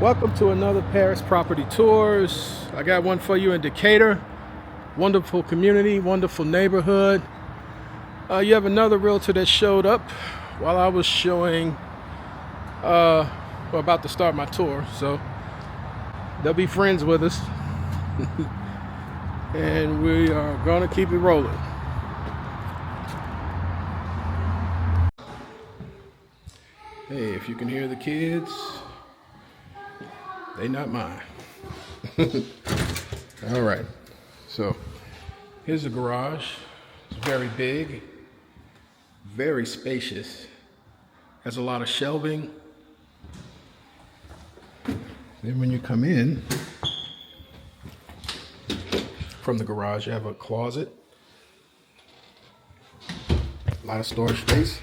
Welcome to another Paris Property Tours. I got one for you in Decatur. Wonderful community, wonderful neighborhood. You have another realtor that showed up while I was showing, about to start my tour. So they'll be friends with us. And we are gonna keep it rolling. Hey, if you can hear the kids, they not mine. All right, so here's the garage. It's very big, very spacious. Has a lot of shelving. Then when you come in from the garage, you have a closet, a lot of storage space.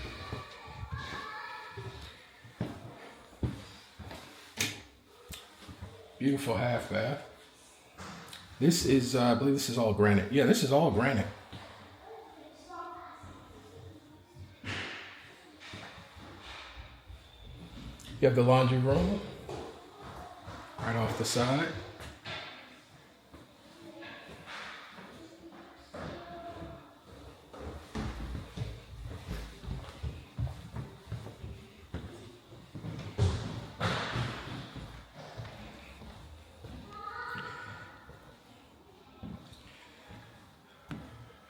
Beautiful half bath. This is, I believe this is all granite. Yeah, this is all granite. You have the laundry room right off the side.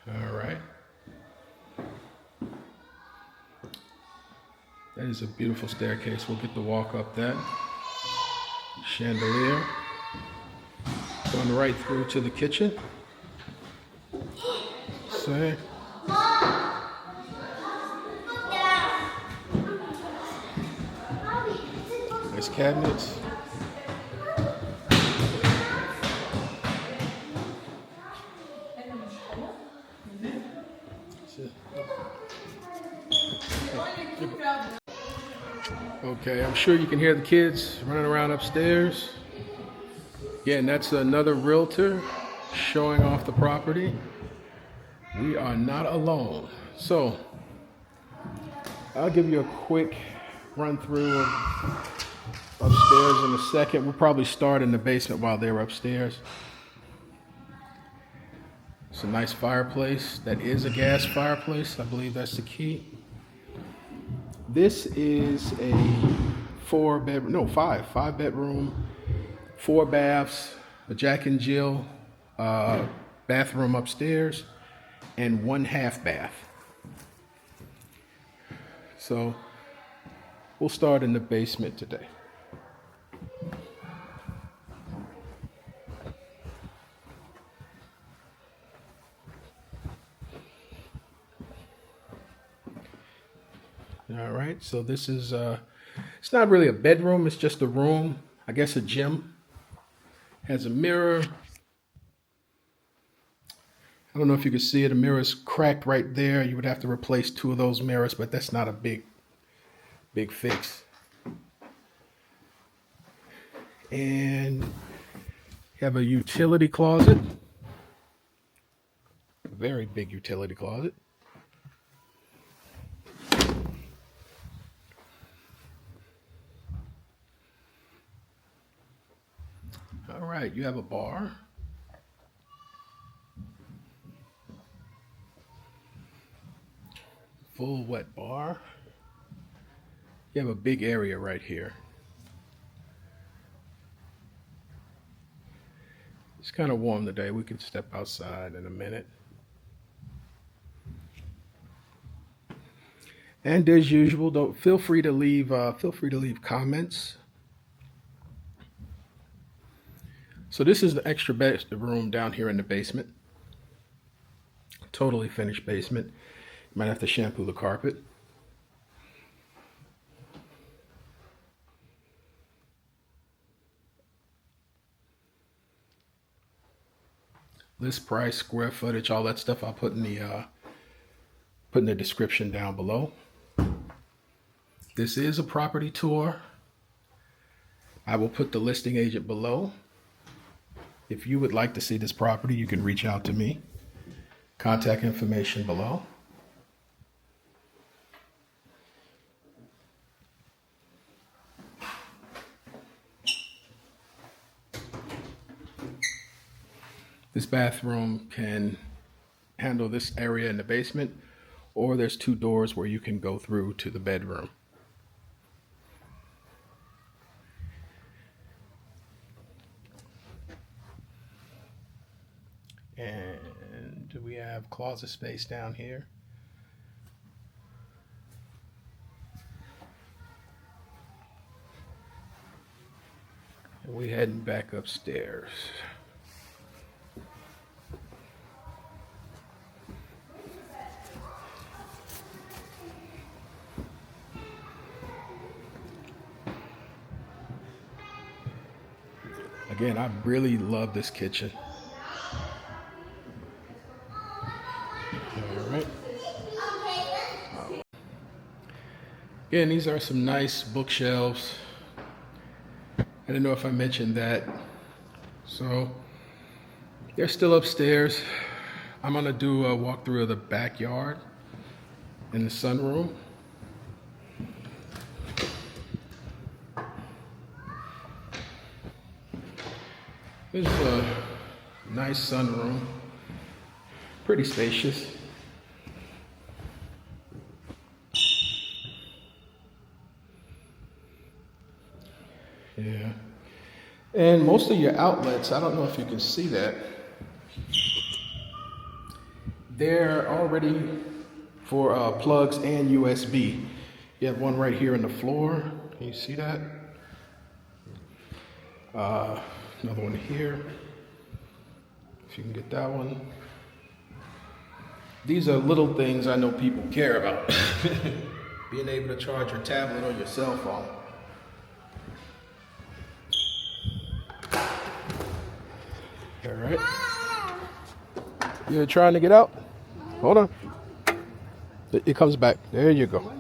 All right. That is a beautiful staircase. We'll get the walk up that. Chandelier. Going right through to the kitchen. See? Nice cabinets. Okay, I'm sure you can hear the kids running around upstairs. Again, that's another realtor showing off the property. We are not alone. So, I'll give you a quick run through of upstairs in a second. We'll probably start in the basement while they're upstairs. It's a nice fireplace. That is a gas fireplace. I believe that's the key. This is a five bedroom, 4 baths, a Jack and Jill bathroom upstairs, and 1 half bath. So we'll start in the basement today. All right, so this is, it's not really a bedroom, it's just a room, I guess a gym. Has a mirror. I don't know if you can see it, the mirror's cracked right there. You would have to replace 2 of those mirrors, but that's not a big fix. And you have a utility closet, a very big utility closet. All right, you have a bar. Full wet bar. You have a big area right here. It's kind of warm today. We can step outside in a minute. And as usual, feel free to leave comments. So this is the extra bedroom down here in the basement. Totally finished basement. You might have to shampoo the carpet. List price, square footage, all that stuff I'll put in the description down below. This is a property tour. I will put the listing agent below. If you would like to see this property, you can reach out to me. Contact information below. This bathroom can handle this area in the basement, or there's two doors where you can go through to the bedroom. And we have closet space down here. And we heading back upstairs. Again, I really love this kitchen. All right. Again, these are some nice bookshelves. I didn't know if I mentioned that. So they're still upstairs. I'm gonna do a walkthrough of the backyard in the sunroom. This is a nice sunroom, pretty spacious. Yeah. And most of your outlets, I don't know if you can see that, they're already for plugs and USB. You have one right here on the floor. Can you see that? Another one here, if you can get that one. These are little things I know people care about. Being able to charge your tablet or your cell phone. All right. You're trying to get out? Hold on. It comes back. There you go.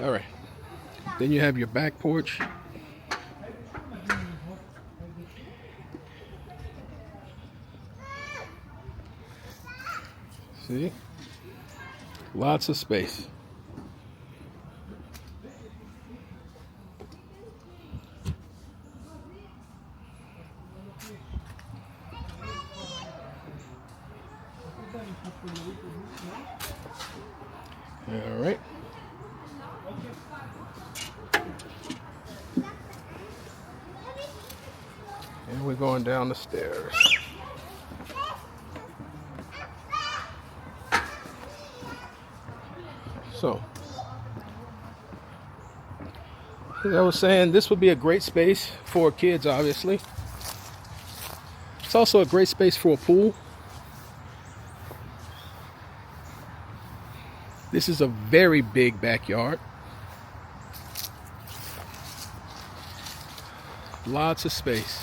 All right. Then you have your back porch. See? Lots of space. All right. And we're going down the stairs. So, as I was saying, this would be a great space for kids, obviously. It's also a great space for a pool. This is a very big backyard. Lots of space.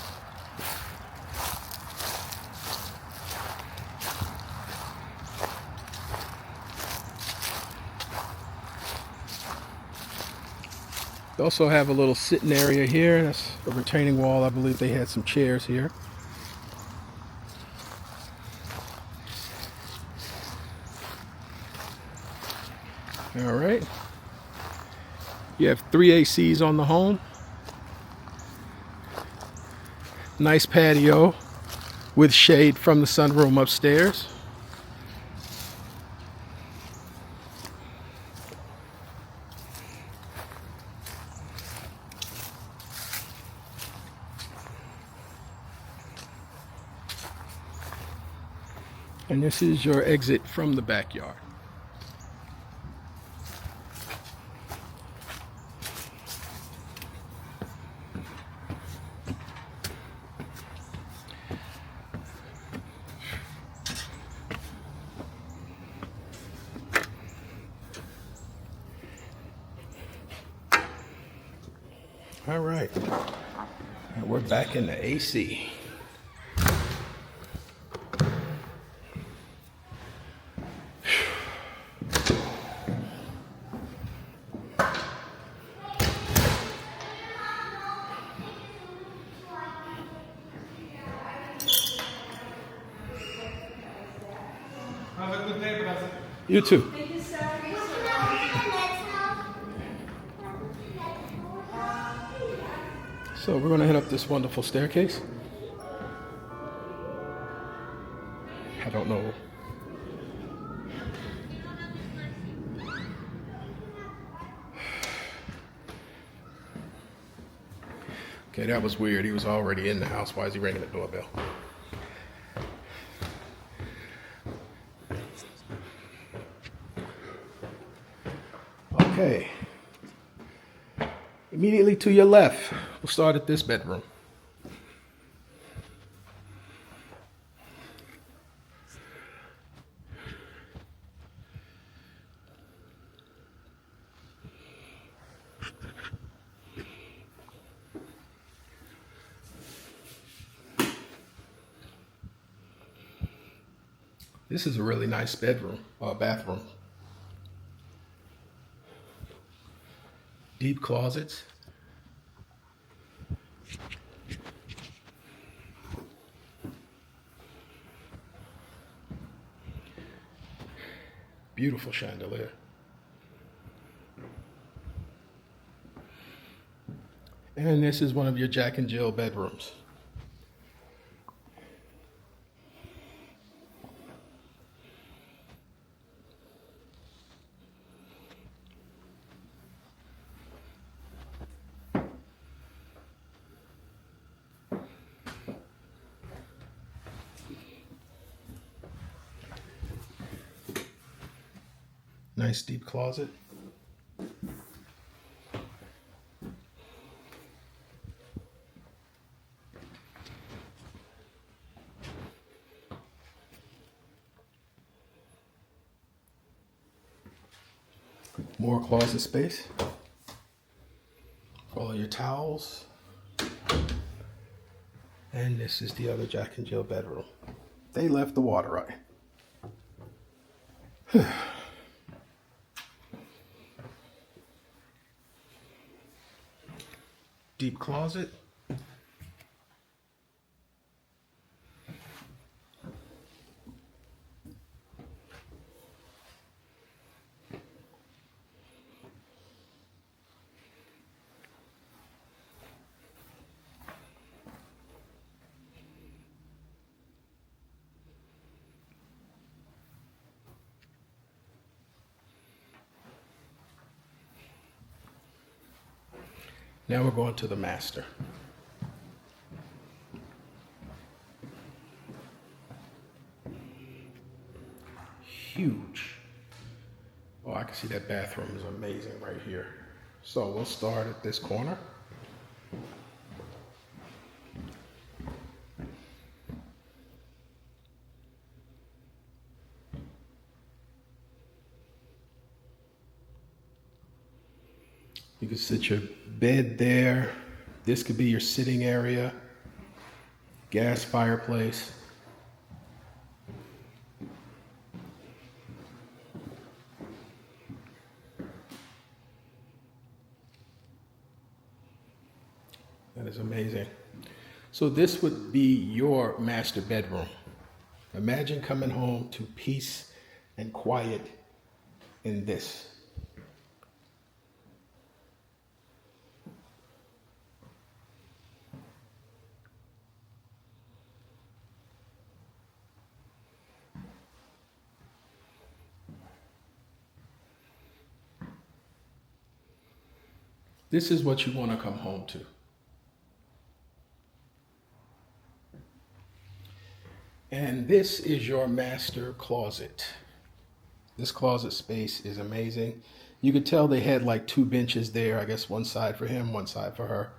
They also have a little sitting area here. That's a retaining wall. I believe they had some chairs here. All right. You have 3 ACs on the home. Nice patio with shade from the sunroom upstairs. And this is your exit from the backyard. All right, and we're back in the AC. Have a good day, brother. You too. So we're going to head up this wonderful staircase. I don't know. Okay, that was weird. He was already in the house. Why is he ringing the doorbell? Okay. Immediately to your left, we'll start at this bedroom. This is a really nice bathroom. Deep closets. Beautiful chandelier. And this is one of your Jack and Jill bedrooms. Nice deep closet. More closet space. All of your towels. And this is the other Jack and Jill bedroom. They left the water right. Deep closet. Now we're going to the master. Huge. Oh, I can see that bathroom is amazing right here. So we'll start at this corner. You can sit your bed there. This could be your sitting area. Gas fireplace. That is amazing. So this would be your master bedroom. Imagine coming home to peace and quiet in this. This is what you want to come home to. And this is your master closet. This closet space is amazing. You could tell they had like 2 benches there. I guess one side for him, one side for her.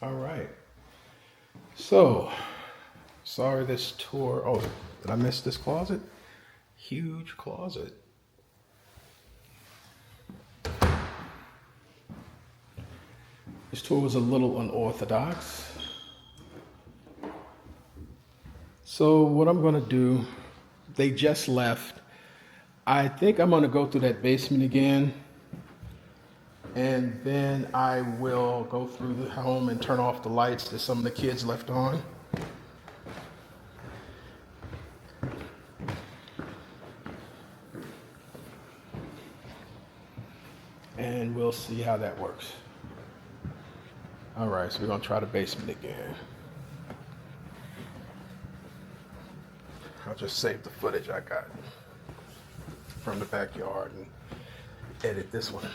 All right. So, sorry this tour. Oh, did I miss this closet? Huge closet. This tour was a little unorthodox. So what I'm going to do, they just left. I think I'm gonna go through that basement again, and then I will go through the home and turn off the lights that some of the kids left on. And we'll see how that works. All right, so we're gonna try the basement again. I'll just save the footage I got from the backyard and edit this one.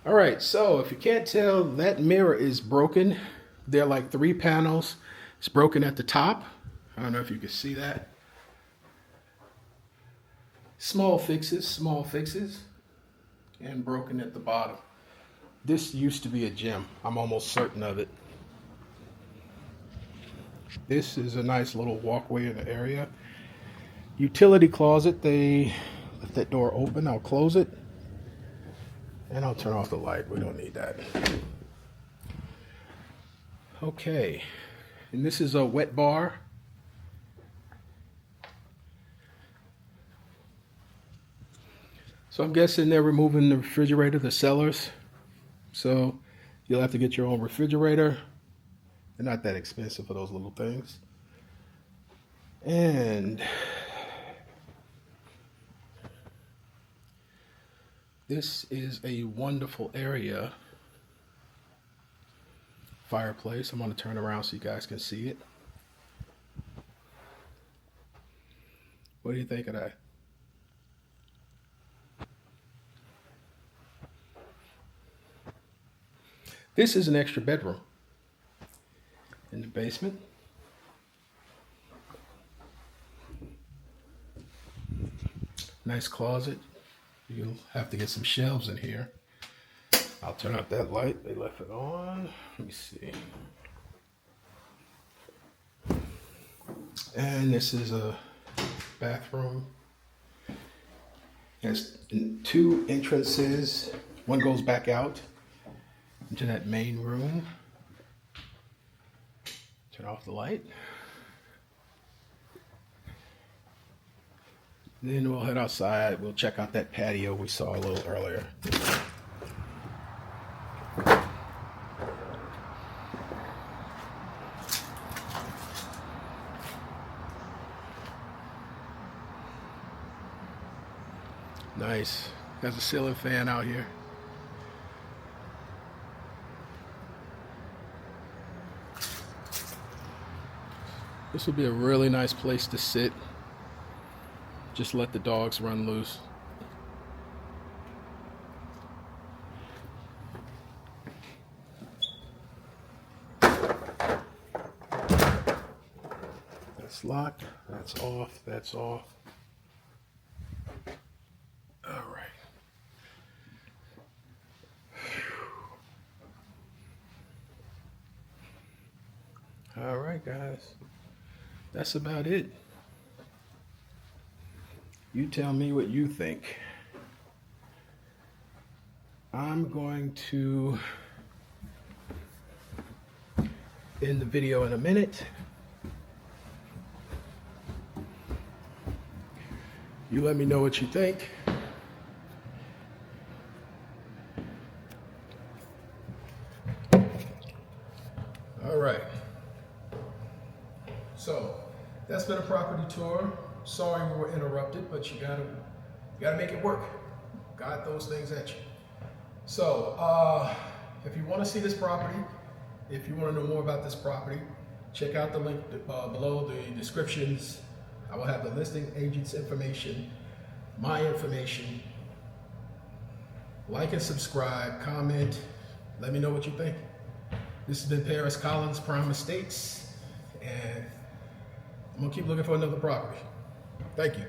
All right, so if you can't tell, that mirror is broken. There are like 3 panels. It's broken at the top. I don't know if you can see that. Small fixes, and broken at the bottom. This used to be a gym. I'm almost certain of it. This is a nice little walkway in the area. Utility closet, they left that door open. I'll close it. And I'll turn off the light. We don't need that. Okay. And this is a wet bar. So I'm guessing they're removing the refrigerator, the cellars. So you'll have to get your own refrigerator. They're not that expensive for those little things. And this is a wonderful area. Fireplace. I'm going to turn around so you guys can see it. What do you think of that? This is an extra bedroom in the basement. Nice closet. You'll have to get some shelves in here. I'll turn out that light. They left it on. Let me see. And this is a bathroom. There's 2 entrances. One goes back out into that main room. Turn off the light. Then we'll head outside. We'll check out that patio we saw a little earlier. Nice. There's a ceiling fan out here. This would be a really nice place to sit. Just let the dogs run loose. That's locked. That's off. That's off. All right. All right, guys. That's about it. You tell me what you think. I'm going to end the video in a minute. You let me know what you think. All right. So that's been a property tour. Sorry we were interrupted, but you gotta make it work. God throws things at you. So if you want to see this property, if you want to know more about this property, check out the link below the descriptions. I will have the listing agent's information, my information. Like and subscribe, comment, let me know what you think. This has been Paris Collins, Prime Estates, and I'm gonna keep looking for another property. Thank you.